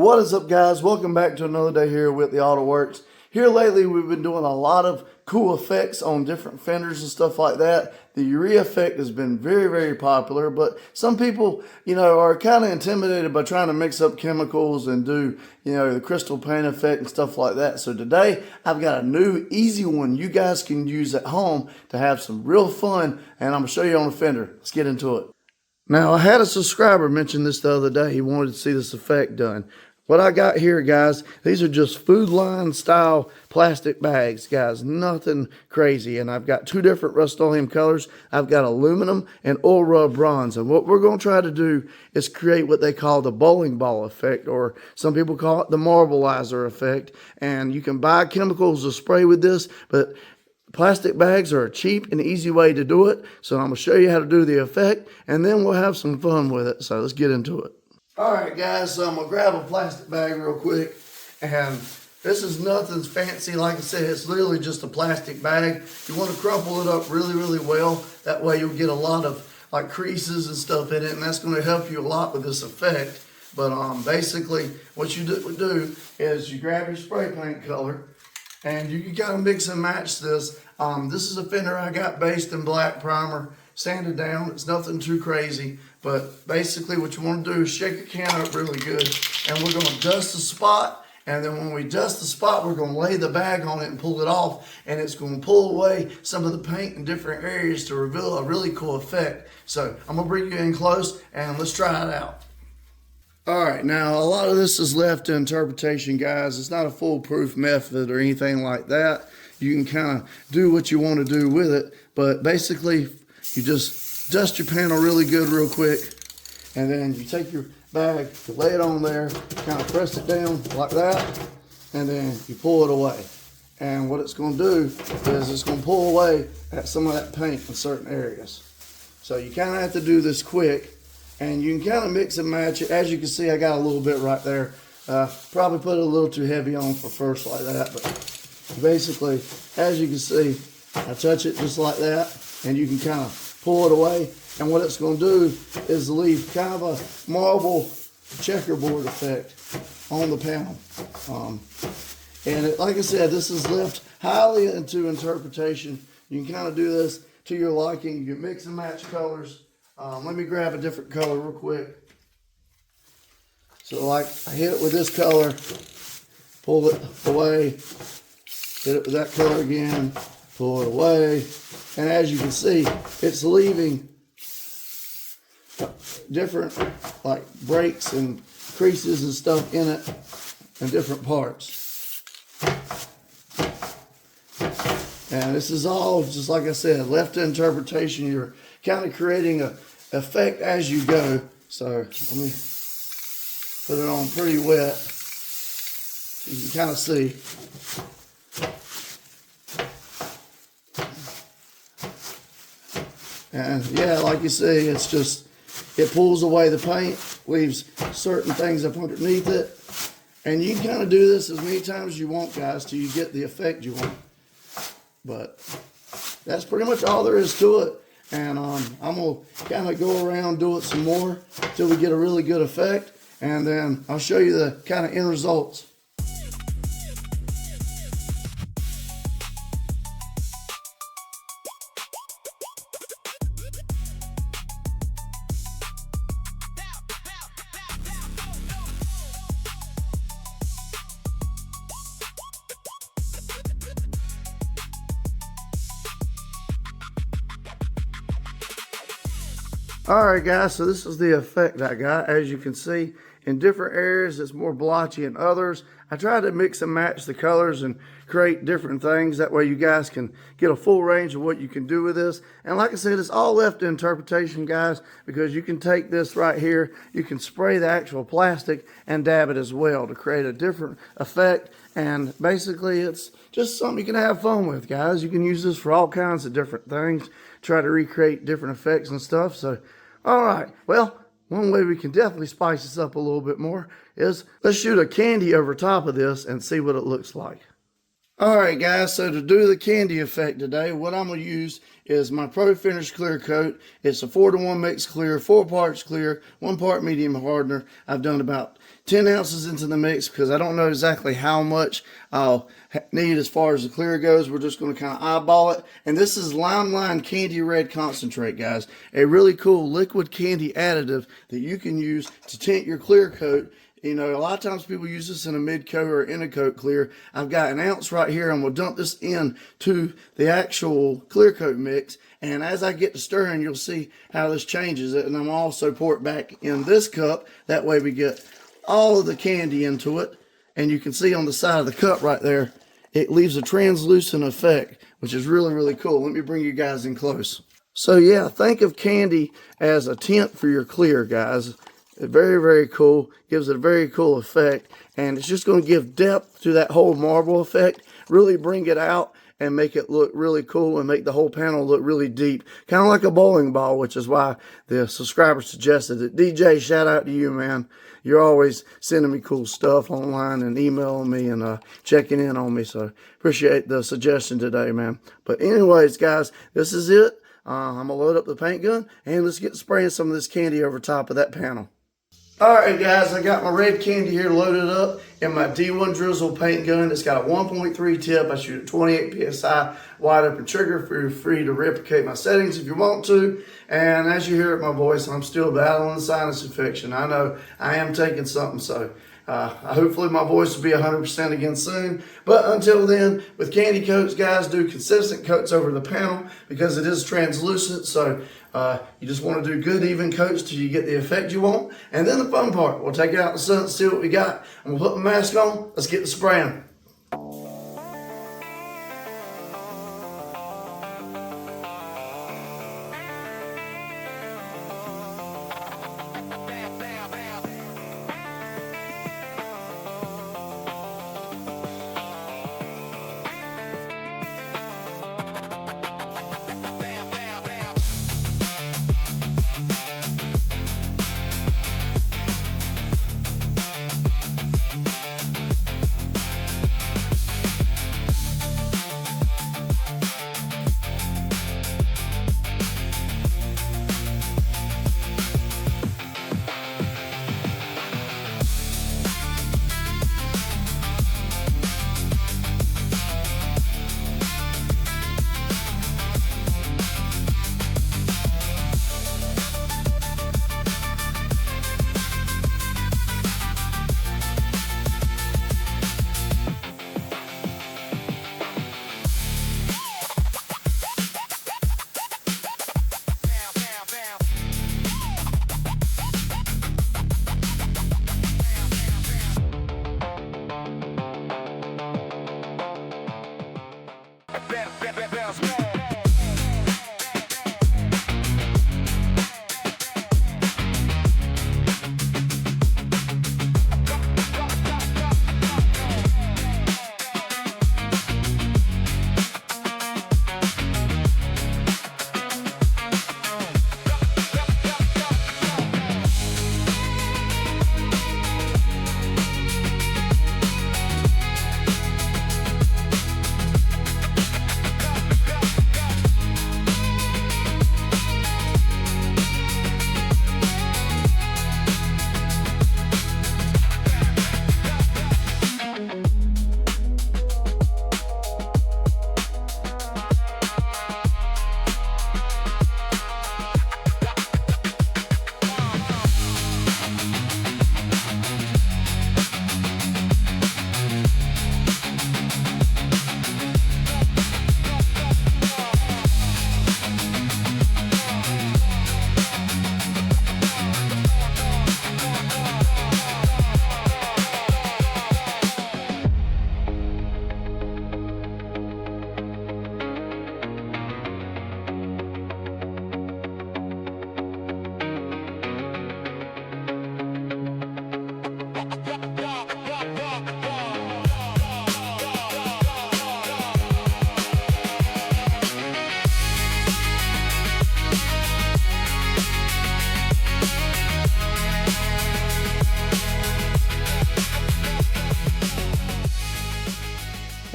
What is up, guys? Welcome back to another day here at Whitley Auto Works. Here lately we've been doing a lot of cool effects on different fenders and stuff like that. The urea effect has been very popular, but some people, are kind of intimidated by trying to mix up chemicals and do, the crystal paint effect and stuff like that. So today I've got a new easy one you guys can use at home to have some real fun, and I'm going to show you on the fender. Let's get into it. Now, I had a subscriber mention this the other day. He wanted to see this effect done. What I got here, guys, these are just food line style plastic bags, guys. Nothing crazy. And I've got two different Rustoleum colors. I've got aluminum and oil rub bronze. And what we're going to try to do is create what they call the bowling ball effect, or some people call it the marbleizer effect. And you can buy chemicals to spray with this, but plastic bags are a cheap and easy way to do it. So I'm going to show you how to do the effect, and then we'll have some fun with it. So let's get into it. All right, guys, so I'm going to grab a plastic bag real quick. And this is nothing fancy. Like I said, it's literally just a plastic bag. You want to crumple it up really well. That way you'll get a lot of like creases and stuff in it, and that's going to help you a lot with this effect. But basically what you do is you grab your spray paint color, and you can kind of mix and match this. This is a fender I got based in black primer, sanded down. It's nothing too crazy, but basically what you want to do is shake your can up really good, and we're going to dust the spot. And then when we dust the spot, we're going to lay the bag on it and pull it off, and it's going to pull away some of the paint in different areas to reveal a really cool effect. So I'm going to bring you in close, and let's try it out. All right, now a lot of this is left to interpretation, guys. It's not a foolproof method or anything like that. You can kind of do what you want to do with it, but basically you just dust your panel really good real quick, and then you take your bag, you lay it on there, kind of press it down like that, and then you pull it away. And what it's going to do is it's going to pull away at some of that paint in certain areas. So you kind of have to do this quick. And you can kind of mix and match it. As you can see, I got a little bit right there. Probably put it a little too heavy on for first like that. But basically, as you can see, I touch it just like that. And you can kind of pull it away. And what it's going to do is leave kind of a marble checkerboard effect on the panel. Like I said, this is left highly into interpretation. You can kind of do this to your liking. You can mix and match colors. Let me grab a different color real quick. So like I hit it with this color, pull it away, hit it with that color again, pull it away. And as you can see, it's leaving different like breaks and creases and stuff in it in different parts. And this is all, just like I said, left to interpretation. You're kind of creating a effect as you go. So let me put it on pretty wet so you can kind of see. And yeah, like you see, it's just, it pulls away the paint, leaves certain things up underneath it. And you can kind of do this as many times as you want, guys, till you get the effect you want. But that's pretty much all there is to it. And I'm going to kind of go around, do it some more till we get a really good effect. And then I'll show you the kind of end results. Alright, guys, so this is the effect I got. As you can see, in different areas it's more blotchy in others. I tried to mix and match the colors and create different things. That way you guys can get a full range of what you can do with this. And like I said, it's all left to interpretation, guys, because you can take this right here, you can spray the actual plastic and dab it as well to create a different effect. And basically it's just something you can have fun with, guys. You can use this for all kinds of different things, try to recreate different effects and stuff. So all right, well, one way we can definitely spice this up a little bit more is let's shoot a candy over top of this and see what it looks like. All right, guys, so to do the candy effect today, what I'm going to use is my Pro Finish Clear Coat. It's a 4-to-1 mix clear, 4 parts clear, 1 part medium hardener. I've done about 10 ounces into the mix because I don't know exactly how much I'll need as far as the clear goes. We're just going to kind of eyeball it. And this is Limelight Candy Red Concentrate, guys. A really cool liquid candy additive that you can use to tint your clear coat. You know, a lot of times people use this in a mid-coat or in a coat clear. I've got an ounce right here. I'm going to dump this in to the actual clear coat mix. And as I get to stirring, you'll see how this changes it. And I'm also pour it back in this cup. That way we get all of the candy into it. And you can see on the side of the cup right there, it leaves a translucent effect, which is really, really cool. Let me bring you guys in close. So yeah, think of candy as a tint for your clear, guys. Very, very cool. Gives it a very cool effect. And it's just going to give depth to that whole marble effect. Really bring it out and make it look really cool and make the whole panel look really deep. Kind of like a bowling ball, which is why the subscriber suggested it. DJ, shout out to you, man. You're always sending me cool stuff online and emailing me and checking in on me. So appreciate the suggestion today, man. But anyways, guys, this is it. I'm going to load up the paint gun and let's get spraying some of this candy over top of that panel. Alright guys, I got my red candy here loaded up in my D1 Drizzle paint gun. It's got a 1.3 tip. I shoot at 28 PSI, wide open trigger. Feel free to replicate my settings if you want to. And as you hear at my voice, I'm still battling sinus infection. I know I am taking something, so hopefully my voice will be 100% again soon. But until then, with candy coats, guys, do consistent coats over the panel because it is translucent. So you just want to do good, even coats till you get the effect you want. And then the fun part, we'll take it out in the sun, see what we got. I'm going to put my mask on. Let's get the spraying.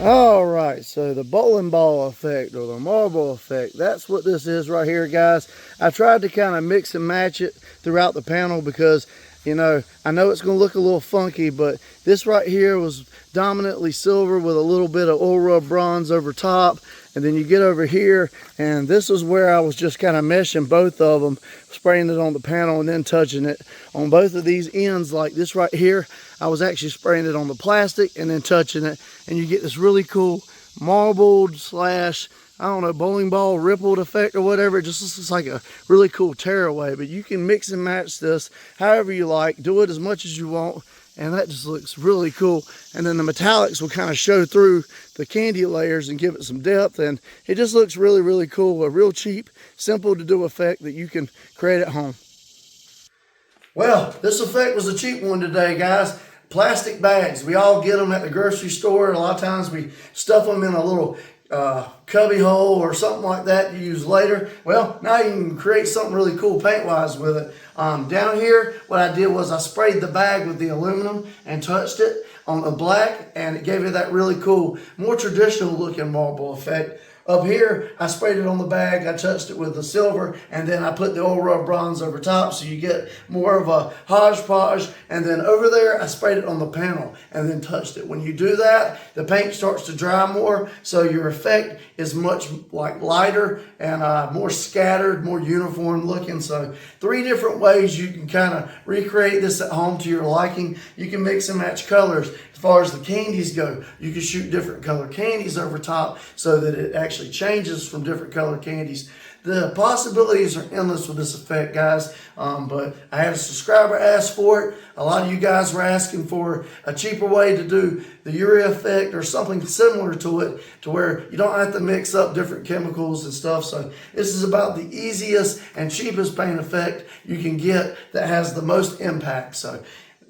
All right, so the bowling ball effect or the marble effect, that's what this is right here, guys. I tried to kind of mix and match it throughout the panel because, you know, I know it's going to look a little funky, but this right here was dominantly silver with a little bit of oil rub bronze over top. And then you get over here, and this is where I was just kind of meshing both of them, spraying it on the panel and then touching it on both of these ends. Like this right here, I was actually spraying it on the plastic and then touching it, and you get this really cool marbled slash, I don't know, bowling ball rippled effect or whatever. It just looks like a really cool tearaway. But you can mix and match this however you like, do it as much as you want, and that just looks really cool. And then the metallics will kind of show through the candy layers and give it some depth, and it just looks really, really cool. A real cheap, simple to do effect that you can create at home. Well, this effect was a cheap one today, guys. Plastic bags. We all get them at the grocery store. A lot of times we stuff them in a little cubby hole or something like that to use later. Well, now you can create something really cool paint-wise with it. Down here, what I did was I sprayed the bag with the aluminum and touched it on the black, and it gave it that really cool, more traditional looking marble effect. Up here, I sprayed it on the bag, I touched it with the silver, and then I put the oil rub bronze over top, so you get more of a hodgepodge. And then over there, I sprayed it on the panel and then touched it. When you do that, the paint starts to dry more, so your effect is much like lighter and more scattered, more uniform looking. So 3 different ways you can kind of recreate this at home to your liking. You can mix and match colors. As far as the candies go, you can shoot different color candies over top so that it actually changes from different color candies. The possibilities are endless with this effect, guys, but I had a subscriber ask for it. A lot of you guys were asking for a cheaper way to do the urea effect or something similar to it, to where you don't have to mix up different chemicals and stuff. So this is about the easiest and cheapest paint effect you can get that has the most impact. So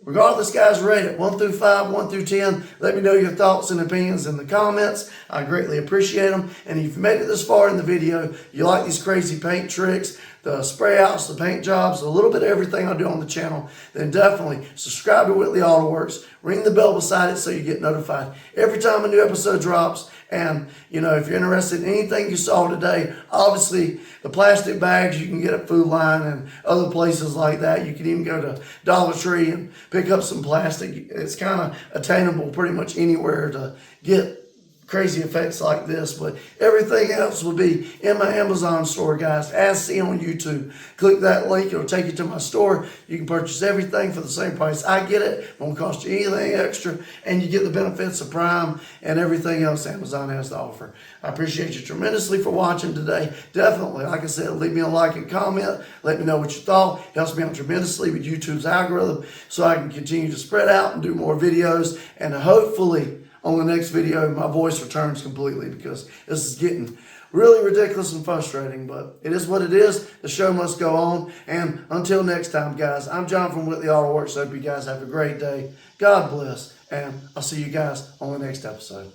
regardless, guys, rate it 1 through 5, 1 through 10. Let me know your thoughts and opinions in the comments. I greatly appreciate them. And if you've made it this far in the video, you like these crazy paint tricks, the spray outs, the paint jobs, a little bit of everything I do on the channel, then definitely subscribe to Whitley Auto Works. Ring the bell beside it so you get notified every time a new episode drops. And, you know, if you're interested in anything you saw today, obviously the plastic bags you can get at Food Line and other places like that. You can even go to Dollar Tree and pick up some plastic. It's kind of attainable pretty much anywhere to get crazy effects like this, but everything else will be in my Amazon store, guys, as seen on YouTube. Click that link, it'll take you to my store. You can purchase everything for the same price I get it. It won't cost you anything extra, and you get the benefits of Prime and everything else Amazon has to offer. I appreciate you tremendously for watching today. Definitely, like I said, leave me a like and comment. Let me know what you thought. It helps me out tremendously with YouTube's algorithm so I can continue to spread out and do more videos, and hopefully on the next video, my voice returns completely because this is getting really ridiculous and frustrating, but it is what it is. The show must go on. And until next time, guys, I'm John from Whitley Auto Works. I hope you guys have a great day. God bless, and I'll see you guys on the next episode.